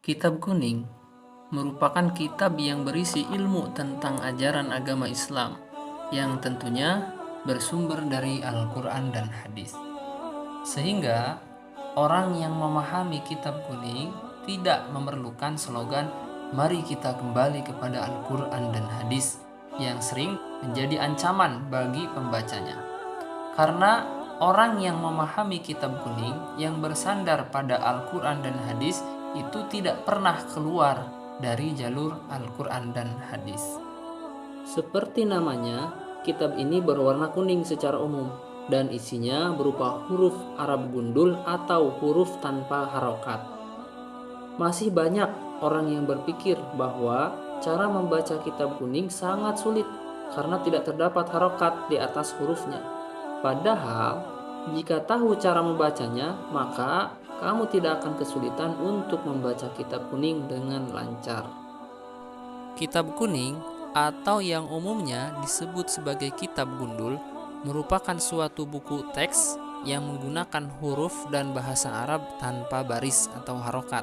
Kitab Kuning merupakan kitab yang berisi ilmu tentang ajaran agama Islam yang tentunya bersumber dari Al-Quran dan hadis. Sehingga orang yang memahami kitab kuning tidak memerlukan slogan "Mari kita kembali kepada Al-Quran dan hadis" yang sering menjadi ancaman bagi pembacanya. Karena orang yang memahami kitab kuning yang bersandar pada Al-Quran dan hadis itu tidak pernah keluar dari jalur Al-Quran dan hadis. Seperti namanya, kitab ini berwarna kuning secara umum dan isinya berupa huruf Arab gundul atau huruf tanpa harokat. Masih banyak orang yang berpikir bahwa cara membaca kitab kuning sangat sulit karena tidak terdapat harokat di atas hurufnya. Padahal, jika tahu cara membacanya, maka kamu tidak akan kesulitan untuk membaca kitab kuning dengan lancar. Kitab kuning atau yang umumnya disebut sebagai kitab gundul merupakan suatu buku teks yang menggunakan huruf dan bahasa Arab tanpa baris atau harokat.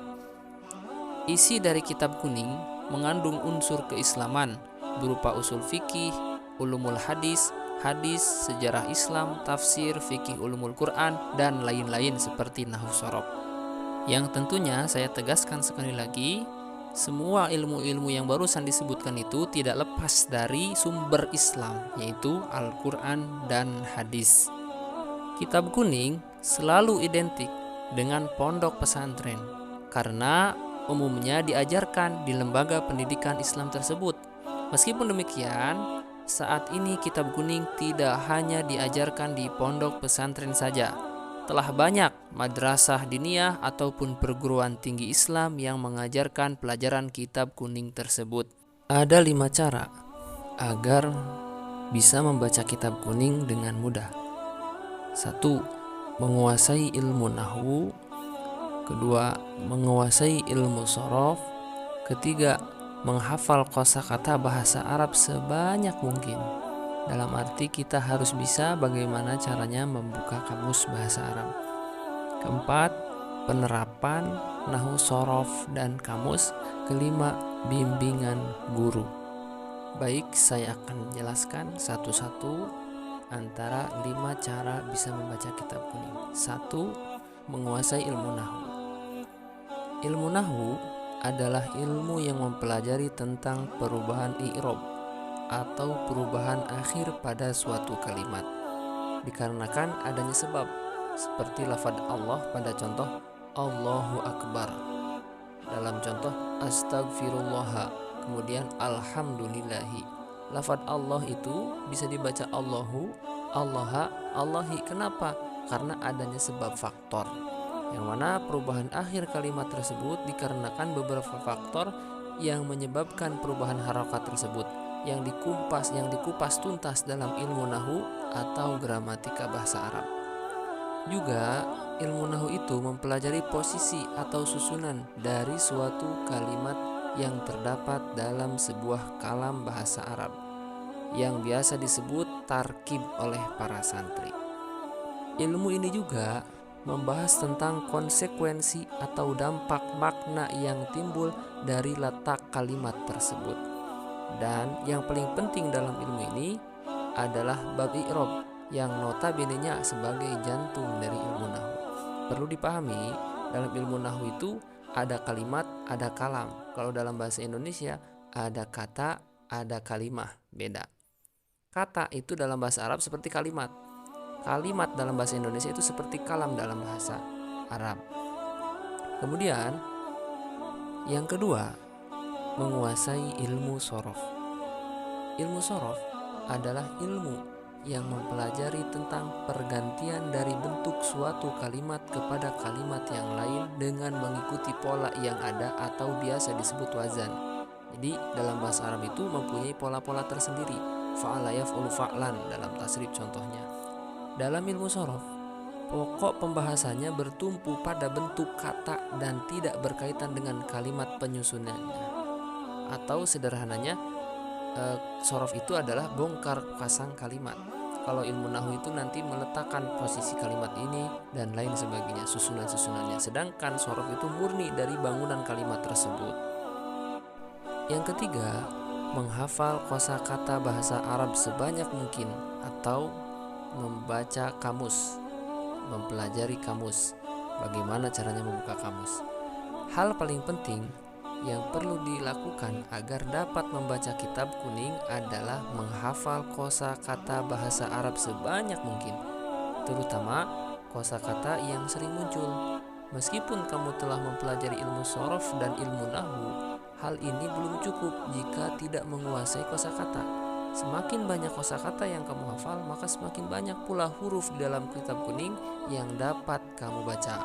Isi dari kitab kuning mengandung unsur keislaman berupa usul fikih, ulumul hadis, sejarah Islam, tafsir, fikih ulumul Quran, dan lain-lain seperti nahwu sorof. Yang tentunya saya tegaskan sekali lagi, semua ilmu-ilmu yang barusan disebutkan itu tidak lepas dari sumber Islam, yaitu Al-Quran dan hadis. Kitab kuning selalu identik dengan pondok pesantren, karena umumnya diajarkan di lembaga pendidikan Islam tersebut. Meskipun demikian, saat ini kitab kuning tidak hanya diajarkan di pondok pesantren saja. Telah banyak madrasah diniyah ataupun perguruan tinggi Islam yang mengajarkan pelajaran kitab kuning tersebut. Ada 5 cara agar bisa membaca kitab kuning dengan mudah. 1. Menguasai ilmu nahwu. 2. Menguasai ilmu sorof. 3. Menghafal kosakata bahasa Arab sebanyak mungkin. Dalam arti kita harus bisa bagaimana caranya membuka kamus bahasa Arab. 4. Penerapan nahwu sorof dan kamus. 5. Bimbingan guru. Baik, saya akan menjelaskan satu-satu antara 5 cara bisa membaca kitab kuning. 1. Menguasai ilmu nahwu. Ilmu nahwu adalah ilmu yang mempelajari tentang perubahan i'rab atau perubahan akhir pada suatu kalimat dikarenakan adanya sebab, seperti lafaz Allah pada contoh Allahu Akbar, dalam contoh Astagfirullah, kemudian Alhamdulillahi. Lafaz Allah itu bisa dibaca Allahu, Allaha, Allahi. Kenapa? Karena adanya sebab faktor, yang mana perubahan akhir kalimat tersebut dikarenakan beberapa faktor yang menyebabkan perubahan harokat tersebut yang dikupas tuntas dalam ilmu nahwu atau gramatika bahasa Arab. Juga ilmu nahwu itu mempelajari posisi atau susunan dari suatu kalimat yang terdapat dalam sebuah kalam bahasa Arab yang biasa disebut tarkib oleh para santri. Ilmu ini juga membahas tentang konsekuensi atau dampak makna yang timbul dari letak kalimat tersebut. Dan yang paling penting dalam ilmu ini adalah bab i'rab yang notabene-nya sebagai jantung dari ilmu nahwu. Perlu dipahami, dalam ilmu nahwu itu ada kalimat, ada kalam. Kalau dalam bahasa Indonesia ada kata, ada kalimah, beda. Kata itu dalam bahasa Arab seperti kalimat. Kalimat dalam bahasa Indonesia itu seperti kalam dalam bahasa Arab. Kemudian yang kedua, menguasai ilmu sorof. Ilmu sorof adalah ilmu yang mempelajari tentang pergantian dari bentuk suatu kalimat kepada kalimat yang lain dengan mengikuti pola yang ada atau biasa disebut wazan. Jadi dalam bahasa Arab itu mempunyai pola-pola tersendiri. Fa'ala yaf'ulu fa'lan dalam tasrif contohnya. Dalam ilmu sorof, pokok pembahasannya bertumpu pada bentuk kata dan tidak berkaitan dengan kalimat penyusunannya. Atau sederhananya, sorof itu adalah bongkar pasang kalimat. Kalau ilmu nahwu itu nanti meletakkan posisi kalimat ini dan lain sebagainya, susunan-susunannya. Sedangkan sorof itu murni dari bangunan kalimat tersebut. Yang ketiga, menghafal kosakata bahasa Arab sebanyak mungkin atau membaca kamus, mempelajari kamus. Bagaimana caranya membuka kamus? Hal paling penting yang perlu dilakukan agar dapat membaca kitab kuning adalah menghafal kosakata bahasa Arab sebanyak mungkin, terutama kosakata yang sering muncul. Meskipun kamu telah mempelajari ilmu sorof dan ilmu nahwu, hal ini belum cukup jika tidak menguasai kosakata. Semakin banyak kosakata yang kamu hafal, maka semakin banyak pula huruf di dalam kitab kuning yang dapat kamu baca.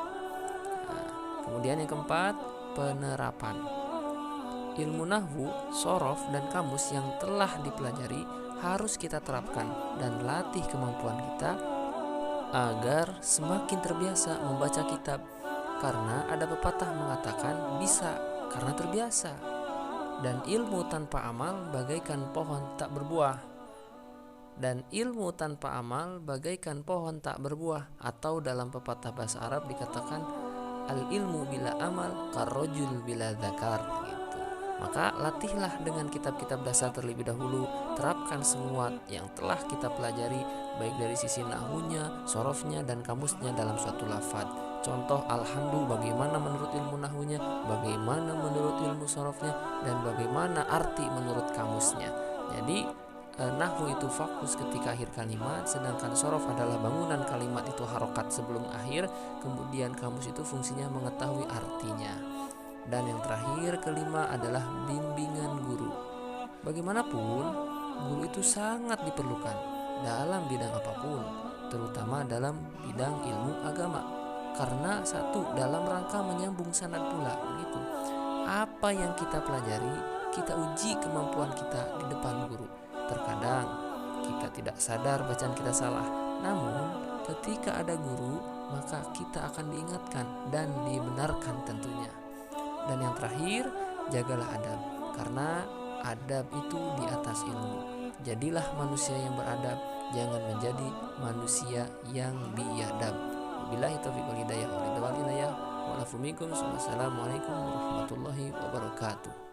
Kemudian yang keempat, penerapan. Ilmu nahwu, sorof, dan kamus yang telah dipelajari harus kita terapkan dan latih kemampuan kita agar semakin terbiasa membaca kitab. Karena ada pepatah mengatakan bisa karena terbiasa. Dan ilmu tanpa amal bagaikan pohon tak berbuah. Dan ilmu tanpa amal bagaikan pohon tak berbuah. Atau dalam pepatah bahasa Arab dikatakan al-ilmu bila amal karrojul bila dzakar. Maka latihlah dengan kitab-kitab dasar terlebih dahulu. Terapkan semua yang telah kita pelajari, baik dari sisi nahwunya, sorofnya, dan kamusnya dalam suatu lafaz. Contoh alhamdu bagaimana menurut ilmu nahwunya, bagaimana menurut ilmu sorofnya, dan bagaimana arti menurut kamusnya. Jadi nahwu itu fokus ketika akhir kalimat, sedangkan sorof adalah bangunan kalimat itu harokat sebelum akhir. Kemudian kamus itu fungsinya mengetahui artinya. Dan yang terakhir, kelima adalah bimbingan guru. Bagaimanapun, guru itu sangat diperlukan dalam bidang apapun, terutama dalam bidang ilmu agama. Karena satu, dalam rangka menyambung sanad pula, begitu. Apa yang kita pelajari, kita uji kemampuan kita di depan guru. Terkadang kita tidak sadar bacaan kita salah, namun ketika ada guru, maka kita akan diingatkan dan dibenarkan tentunya. Dan yang terakhir, jagalah adab, karena adab itu di atas ilmu. Jadilah manusia yang beradab, jangan menjadi manusia yang biadab. Wabillahi taufiq wal hidayah. Wassalamualaikum warahmatullahi wabarakatuh.